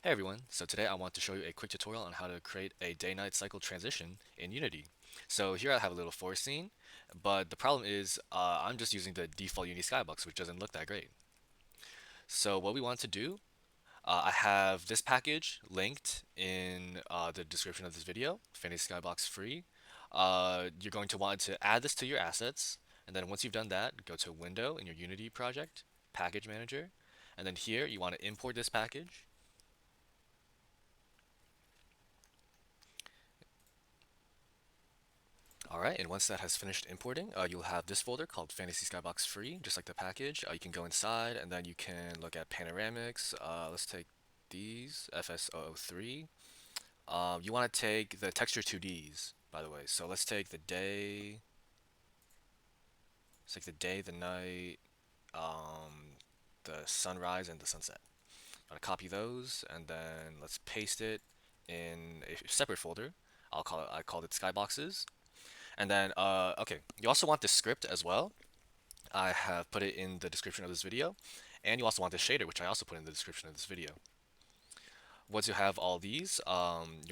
Hey everyone, so today I want to show you a quick tutorial on how to create a day-night cycle transition in Unity. So here I have a little forest scene, but the problem is I'm just using the default Unity skybox, which doesn't look that great. So what we want to do, I have this package linked in the description of this video, Fantasy Skybox free. You're going to want to add this to your assets, and then once you've done that, go to Window in your Unity project, Package Manager, and then here you want to import this package. Alright, and once that has finished importing, you'll have this folder called Fantasy Skybox Free, just like the package. You can go inside and then you can look at panoramics. Let's take these, FS003. You want to take the texture 2Ds, by the way. So let's take the day, the night, the sunrise, and the sunset. I'm gonna copy those and then let's paste it in a separate folder. I called it Skyboxes. And then, okay, you also want this script as well. I have put it in the description of this video. And you also want the shader, which I also put in the description of this video. Once you have all these, you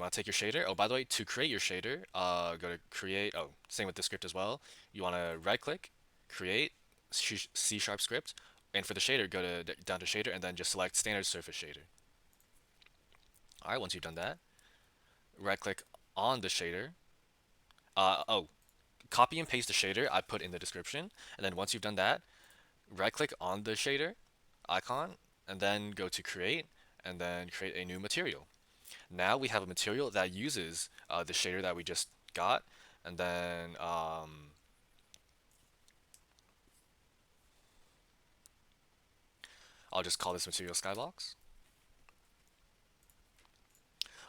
want to take your shader. Oh, by the way, to create your shader, go to create. Oh, same with the script as well. You want to right click, create C# script. And for the shader, go to down to shader and then just select standard surface shader. All right, once you've done that, right click on the shader. Oh, copy and paste the shader I put in the description. And then once you've done that, right click on the shader icon and then go to create and then create a new material. Now we have a material that uses the shader that we just got, and then I'll just call this material skybox.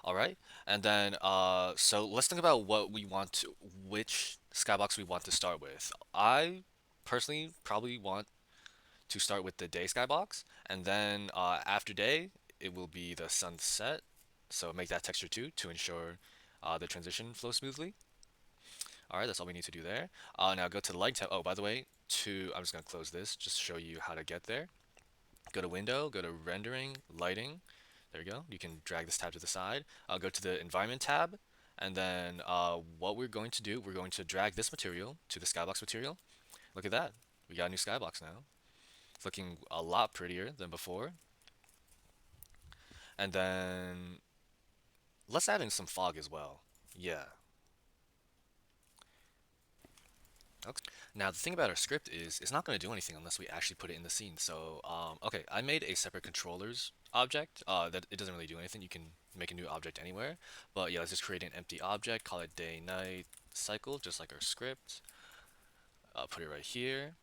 All right, and then so let's think about which skybox we want to start with. I personally probably want to start with the day skybox, and then after day, it will be the sunset. So make that texture 2 to ensure the transition flows smoothly. All right, that's all we need to do there. Now go to the lighting tab. Oh, by the way, I'm just gonna close this just to show you how to get there. Go to Window, go to Rendering, Lighting. There you go. You can drag this tab to the side. Go to the Environment tab, and then what we're going to do, we're going to drag this material to the skybox material. Look at that. We got a new skybox now. It's looking a lot prettier than before. And then let's add in some fog as well. Yeah. Okay. Now the thing about our script is it's not going to do anything unless we actually put it in the scene. So okay, I made a separate controllers object that it doesn't really do anything. You can make a new object anywhere. But yeah, let's just create an empty object, call it day night cycle, just like our script. Put it right here.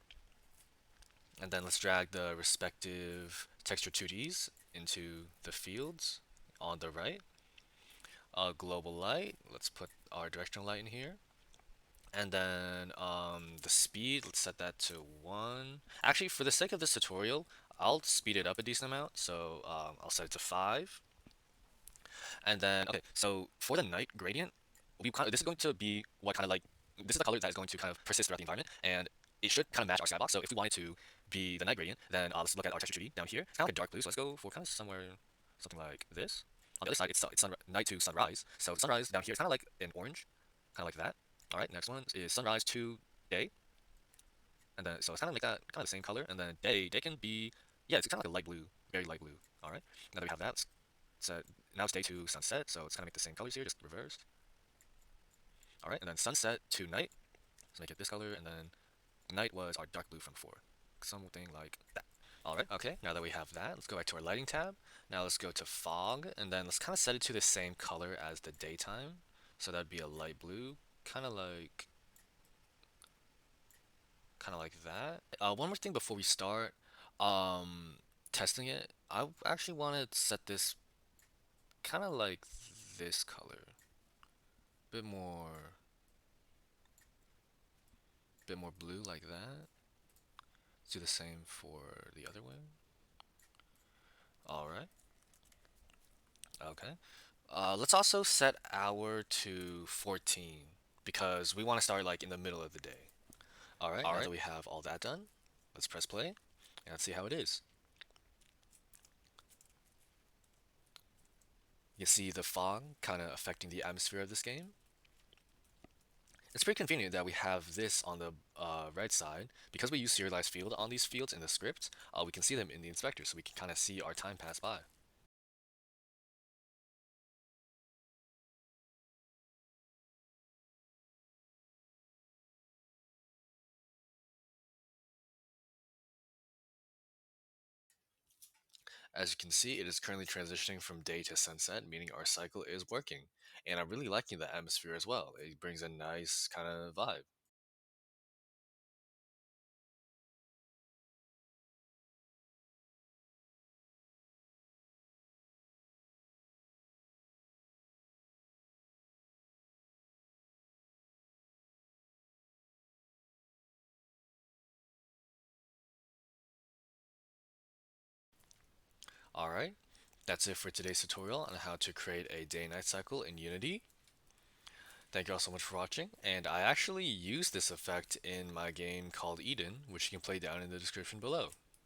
And then let's drag the respective texture 2Ds into the fields on the right. Global light, let's put our directional light in here. And then the speed, let's set that to 1. Actually, for the sake of this tutorial, I'll speed it up a decent amount. So I'll set it to 5. And then, okay, so for the night gradient, this is going to be this is the color that is going to kind of persist throughout the environment. And it should kind of match our skybox. So if we wanted to be the night gradient, then let's look at our texture 2D down here. It's kind of like a dark blue, so let's go for kind of something like this. On the other side, it's night to sunrise. So sunrise down here is kind of like an orange, kind of like that. All right, next one is sunrise to day, and then so it's kind of like that, kind of the same color. And then day can be, yeah, it's kind of like a light blue, very light blue. All right, now that we have that, now it's day to sunset, so it's kind of make the same colors here, just reversed. All right, and then sunset to night, let's make it this color, and then night was our dark blue from before, something like that. All right, okay, now that we have that, let's go back to our lighting tab. Now let's go to fog, and then let's kind of set it to the same color as the daytime. So that'd be a light blue, kind of like that. One more thing before we start testing it, I actually want to set this kind of like this color, bit more blue like that. Let's do the same for the other way. All right. Okay. Let's also set hour to 14 because we want to start like in the middle of the day. All right. Now that we have all that done, let's press play and let's see how it is. You see the fog kind of affecting the atmosphere of this game. It's pretty convenient that we have this on the right side. Because we use serialized field on these fields in the script, we can see them in the inspector, so we can kind of see our time pass by. As you can see, it is currently transitioning from day to sunset, meaning our cycle is working. And I'm really liking the atmosphere as well. It brings a nice kind of vibe. Alright, that's it for today's tutorial on how to create a day-night cycle in Unity. Thank you all so much for watching, and I actually used this effect in my game called Eden, which you can play down in the description below.